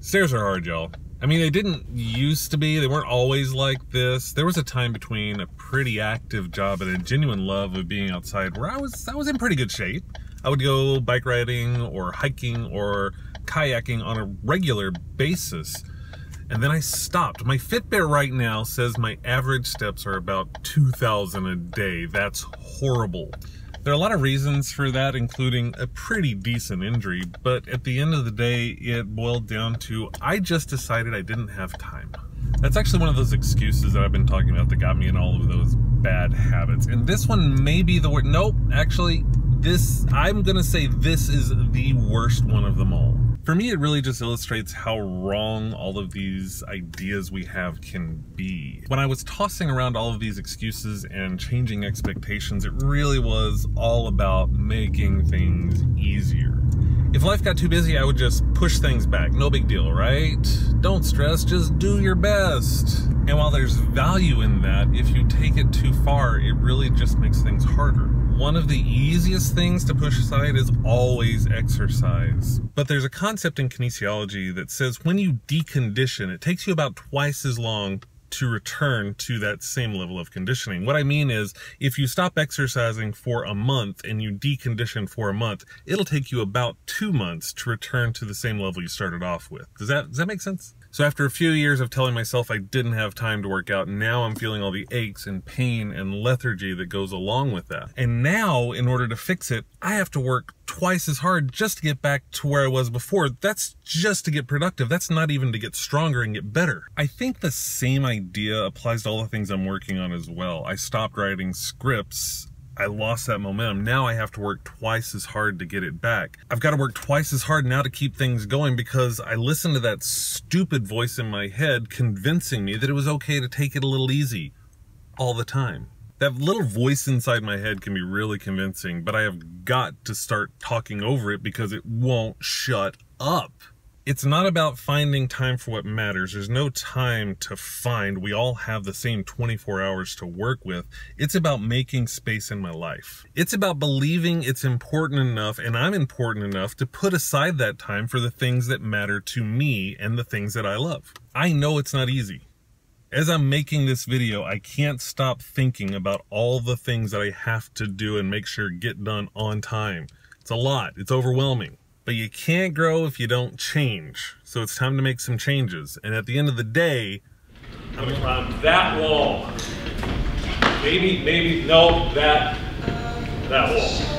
Stairs are hard, y'all. I mean, they didn't used to be. They weren't always like this. There was a time between a pretty active job and a genuine love of being outside where I was in pretty good shape. I would go bike riding or hiking or kayaking on a regular basis. And then I stopped. My Fitbit right now says my average steps are about 2,000 a day. That's horrible. There are a lot of reasons for that, including a pretty decent injury, but at the end of the day, it boiled down to I just decided I didn't have time. That's actually one of those excuses that I've been talking about that got me in all of those bad habits. And this one may be the worst. Nope, actually, I'm gonna say this is the worst one of them all. For me, it really just illustrates how wrong all of these ideas we have can be. When I was tossing around all of these excuses and changing expectations, it really was all about making things easier. If life got too busy, I would just push things back. No big deal, right? Don't stress, just do your best. And while there's value in that, if you take it too far, it really just makes things harder. One of the easiest things to push aside is always exercise. But there's a concept in kinesiology that says when you decondition, it takes you about twice as long to return to that same level of conditioning. What I mean is, if you stop exercising for a month and you decondition for a month, it'll take you about 2 months to return to the same level you started off with. Does that make sense? So after a few years of telling myself I didn't have time to work out, now I'm feeling all the aches and pain and lethargy that goes along with that. And now, in order to fix it, I have to work twice as hard just to get back to where I was before. That's just to get productive. That's not even to get stronger and get better. I think the same idea applies to all the things I'm working on as well. I stopped writing scripts. I lost that momentum. Now I have to work twice as hard to get it back. I've got to work twice as hard now to keep things going because I listened to that stupid voice in my head convincing me that it was okay to take it a little easy all the time. That little voice inside my head can be really convincing, but I have got to start talking over it because it won't shut up. It's not about finding time for what matters. There's no time to find. We all have the same 24 hours to work with. It's about making space in my life. It's about believing it's important enough, and I'm important enough to put aside that time for the things that matter to me and the things that I love. I know it's not easy. As I'm making this video, I can't stop thinking about all the things that I have to do and make sure get done on time. It's a lot. It's overwhelming. But you can't grow if you don't change. So it's time to make some changes. And at the end of the day, I'm gonna climb that wall. Maybe, no, that wall.